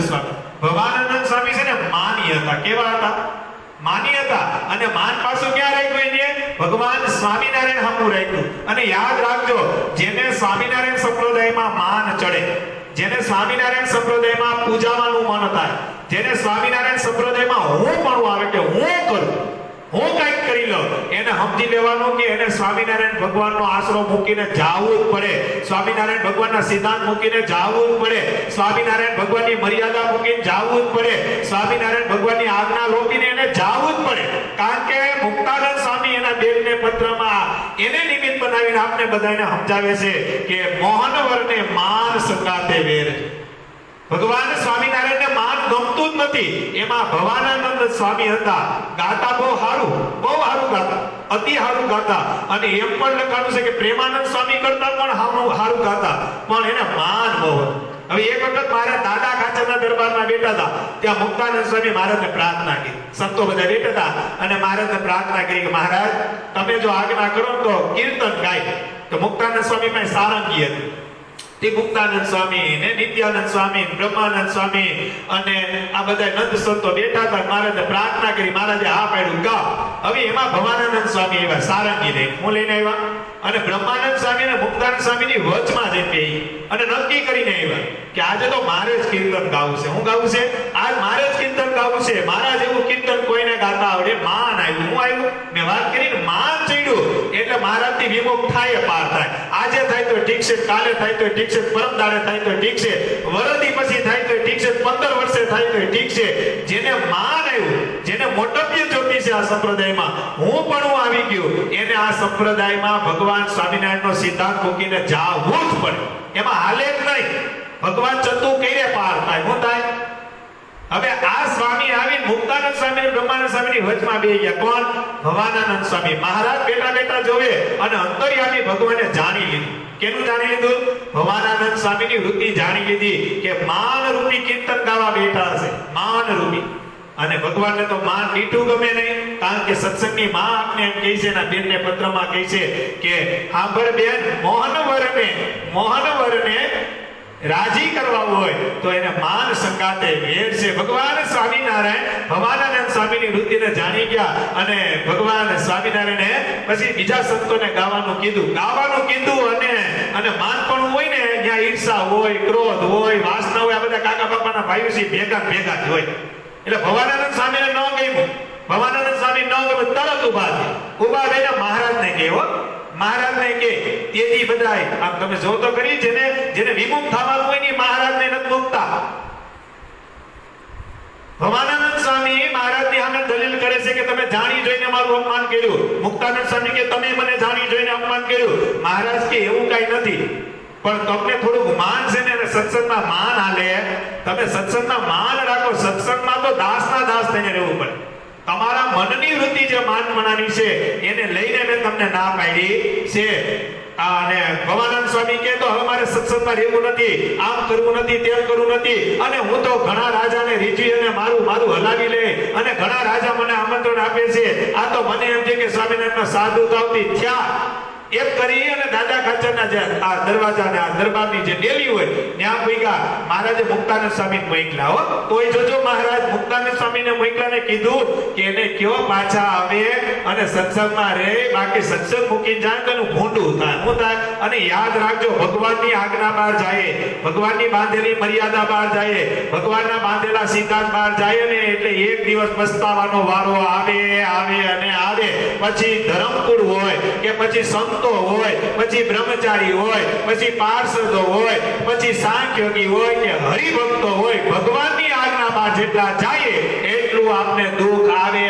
સ્વામી. ભવાનંદ સ્વામી છે ને માની હતા. કેવા હતા? માની હતા. અને માન પાછું ક્યાં રાખ્યું એને? ભગવાન સ્વામિનારાયણ સામું રાખ્યું. અને યાદ રાખજો, જેને સ્વામિનારાયણ સંપ્રદાયમાં માન ચડે, જેને સ્વામિનારાયણ સંપ્રદાયમાં પૂજાવાનું મન થાય, જેને સ્વામિનારાયણ સંપ્રદાયમાં હું પણ આવે કે હું કરું, હું કંઈક કરી લઉં, એને સમજી લેવાનું કે એને સ્વામિનારાયણ ભગવાનનો આશરો મૂકીને જાવું જ પડે, સ્વામિનારાયણ ભગવાનના સિદ્ધાંત મૂકીને જાવું જ પડે, સ્વામિનારાયણ ભગવાનની મર્યાદા મૂકીને જાવું જ પડે, સ્વામિનારાયણ ભગવાનની આજ્ઞા લોપીને એને જાવું જ પડે. કારણ કે મુક્તાનંદ સ્વામી એના બેનને પત્રમાં એને નિમિત્ત બનાવીને આપને બધાને સમજાવે છે કે મોહનવરને માન સંગાતે વેર. ભગવાન સ્વામિનારાયણને માન ગમતું જ નથી. એમાં ભવાનંદ સ્વામી હતા. ગાતા બહુ સારું ગાતા, અતિ સારું ગાતા. અને એમ પણ લખાણું છે કે પ્રેમાનંદ સ્વામી કરતા પણ સારું ગાતા, પણ એને માન બહુ હતું. હવે એક વખત મારા દાદા ખાચરના દરબારમાં બેઠા હતા. ત્યાં મુક્તાનંદ સ્વામી મહારાજને પ્રાર્થના કરી. સંતો બધા બેઠા હતા અને મહારાજને પ્રાર્થના કરી કે મહારાજ તમે જો આજ્ઞા કરો તો કીર્તન ગાય. તો મુક્તાનંદ સ્વામી પાસે સારંગી હતી. તે મુક્તાનંદ સ્વામી ને નિત્યાનંદ સ્વામી, બ્રહ્માનંદ સ્વામી અને આ બધા નંદ સંતો બેઠા હતા. મહારાજને પ્રાર્થના કરી. મહારાજે હા પાડ્યું ગા. હવે એમાં ભવાનંદ સ્વામી એવા સારંગી લઈને હું લઈને આવ્યા અને બ્રહ્માનંદ સ્વામી અને મુક્તાનંદ સ્વામીની વચમાં જઈને બેહી અને નક્કી કરીને આવ્યા કે આજે તો મારે જ કીર્તન ગાવું છે. હું ગાવું છે આજ મારે જ કીર્તન ગાવું છે. મારા જેવું કીર્તન કોઈને ગાતા આવડે. માન આવ્યું. હું આવ્યું મેં વાત કરીને માન ચડ્યું એટલે મહારાજથી વિમુખ થાય પાર થાય. આજે થાય તો ઠીક છે, કાલે થાય તો ઠીક છે, પરમ દાડે થાય તો ઠીક છે, વરદી પછી થાય તો ઠીક છે, 15 વર્ષે થાય તો ઠીક છે. જેને માન આવ્યું, જેને મોટપ્ય જોતી છે આ સંપ્રદાયમાં, હું પણ હું આવી ગયું, એને આ સંપ્રદાયમાં ભગવાન સ્વામિનારાયણનો સિદ્ધાંત મૂકીને જાવું જ પડે. એમાં હાલે જ નહીં. ભગવાન ચતુ કઈને પાર થાય. હું થાય હવે આ સ્વામી આવીને મુક્તાનંદ સ્વામી અને બ્રહ્માનંદ સ્વામીની વચમાં બેહી ગયા. કોણ? ભવાનંદ સ્વામી. મહારાજ બેઠા બેઠા જોવે અને અંતર્યામી ભગવાને જાણી લીધું. કેનું જાણી લીધું? ભવાનંદ સ્વામીની વૃત્તિ જાણી લીધી કે માન રૂપી કીર્તન ગાવા બેઠા હશે. માન રૂપી. અને ભગવાનને તો માન મીઠું ગમે નહીં. કારણ કે સત્સંગની માં આપને એમ કહે છે, એના બેનને પત્રમાં કહે છે કે સાંભળ બેન, મોહનવરને રાજી કરવા હોય તો એને માન સંગાતે વેર છે. ભગવાન સ્વામિનારાયણ ભવાનંદ સ્વામીની વૃત્તિને જાણી ગયા અને ભગવાન સ્વામિનારાયણે પછી બીજા સંતોને ગાવાનું કીધું અને માનપણું હોય ને ત્યાં ઈર્ષા હોય, ક્રોધ હોય, વાસના હોય, આ બધા કાકા બાપાના ભાઈઓ છે ભેગા જ હોય. એટલે ભવાનંદ સ્વામીને ન ગમ્યું. ભવાનંદ સ્વામી ન ગમ્યું, તરત ઉભા થઈને મહારાજને કહેવો. મહારાજને કે તેજી બધાય આમ તમે જો તો કરી, જેને વિમુખ થવાનું હોય ને મહારાજને નથી મુકતા. ભવાનંદ સ્વામી મહારાજની સામે દલીલ કરે છે કે તમે જાણી જોઈને મારું અપમાન કર્યું. મુક્તાનંદ સ્વામી કે તમે મને જાણી જોઈને અપમાન કર્યું. મહારાજ કે એવું કઈ નથી, પણ તમને થોડુંક માન છે ને સત્સંગમાં માન હાલે. તમે સત્સંગમાં માન રાખો. સત્સંગમાં તો દાસના દાસ થઈને રહેવું પડે. તમારા મનની વૃત્તિ જે માનમણાની છે એને લઈને મેં તમને ના પાડી છે. અને ભવાનંદ સ્વામી કે તો હવે મારે સત્સંગમાં રહેવું નથી, આમ કરવું નથી, તેમ કરવું નથી. અને હું તો ઘણા રાજાને રીઝવી અને મારું હલાવી લે અને ઘણા રાજા મને આમંત્રણ આપે છે. આ તો મને એમ છે કે સ્વામિનારાયણના સાધુ તાવતી થયા એમ કરી અને દાદા ખાચરના જે આ દરવાજા ને આ દરબારની જે ડેલી હોય ત્યાં ભેગા મહારાજે મુક્તાનંદ સ્વામીને મોકલા. હો તોય જોજો, મહારાજ મુક્તાનંદ સ્વામીને મોકલાને કીધું કે એને કયો પાછા આવે અને સત્સંગમાં રહે, બાકી સત્સંગ મૂકીને જાય તો એનું ભૂંડું થાય. શું થાય? અને યાદ રાખજો, ભગવાનની આજ્ઞા બહાર જાય, ભગવાનની બાંધેલી મર્યાદા બહાર જાય, ભગવાનના બાંધેલા સિદ્ધાંત બહાર જાય ને એટલે એક દિવસ પસ્તાવાનો વારો આવે. પછી ધરમપુર હોય કે પછી સંતો હોય, પછી બ્રહ્મચારી હોય, પછી પાર્ષદો હોય, પછી સાંખ્યોગી હોય કે હરિભક્તો હોય, ભગવાનની આજ્ઞા બહાર જેટલા જાય એટલું આપને દુઃખ આવે.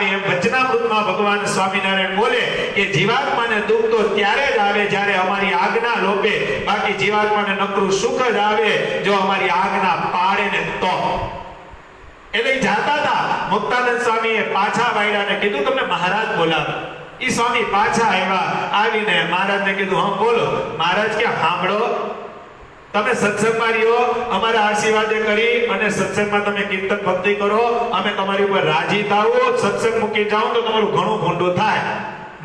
એમ વચનામૃતમાં ભગવાન સ્વામિનારાયણ બોલે કે જીવાત્માને દુઃખ તો ત્યારે જ આવે જ્યારે અમારી આજ્ઞા લોપે, બાકી જીવાત્માને નકરું સુખ જ આવે જો અમારી આજ્ઞા પાડે ને તો. એટલે જાતા હતા મુક્તાનંદ સ્વામીએ પાછા વાળ્યાને કીધું તમને મહારાજ બોલાવે. ઈ સ્વામી પાછા આવીને મહારાજને કીધું હા બોલો. મહારાજ કે સાંભળો, તમે સત્સંગમાં રહ્યો, અમારા આશીર્વાદ કરી અને સત્સંગમાં તમે કીર્તન ભક્તિ કરો, અમે તમારી ઉપર રાજી થાઓ. સત્સંગ મૂકી જાઓ તો તમારું ઘણું ભૂંડું થાય.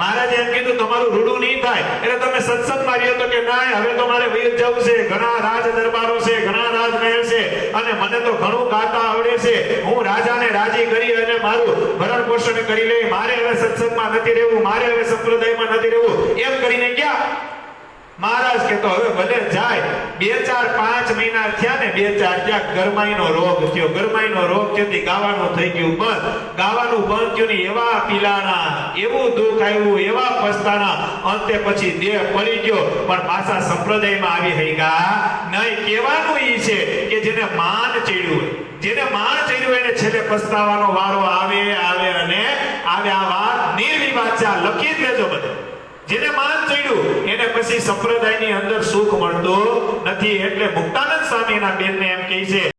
મહારાજે એમ કીધું તમારું રૂડું નહીં થાય. એટલે તમે સત્સંગમાં રહ્યો તો કે ના, હવે તો મારે વીર જવું છે, ઘણા રાજ દરબારો છે, ઘણા રાજમહેલ છે, અને મને તો ઘણું ગાતા આવડે છે, હું રાજાને રાજી કરી અને મારું ભરણ પોષણ કરી લે, મારે હવે સત્સંગમાં નથી રહેવું, મારે હવે સંપ્રદાયમાં નથી રહેવું, એમ કરીને ગયા. મહારાજ કે તો હવે ભલે જાય. 2-4-5 મહિના થયા ને, 2-4 ત્યાં ગરમાઈનો રોગ થયો. ગરમાઈનો રોગ થયો, ગાવાનું થઈ ગયું બંધ. ગાવાનું બંધ થયું ને એવા પીલાના, એવું દુઃખ આવ્યું, એવા પસ્તાના, અંતે પછી દેહ પડી ગયો. પણ પાછા સંપ્રદાયમાં આવી થઈ ગયા નહીં. કહેવાનું ઈ છે કે જેને માન ચડ્યું હોય, જેને માન ચડ્યું એને છેલ્લે પસ્તાવાનો વારો આવે અને આવે. આ વાત નિર્વિવાદ છે, લખી જ લેજો બધે. જેને માન ચડ્યું એને પછી સંપ્રદાયની અંદર સુખ મળતું નથી. એટલે મુક્તાનંદ સ્વામીના બેનને એમ કહે છે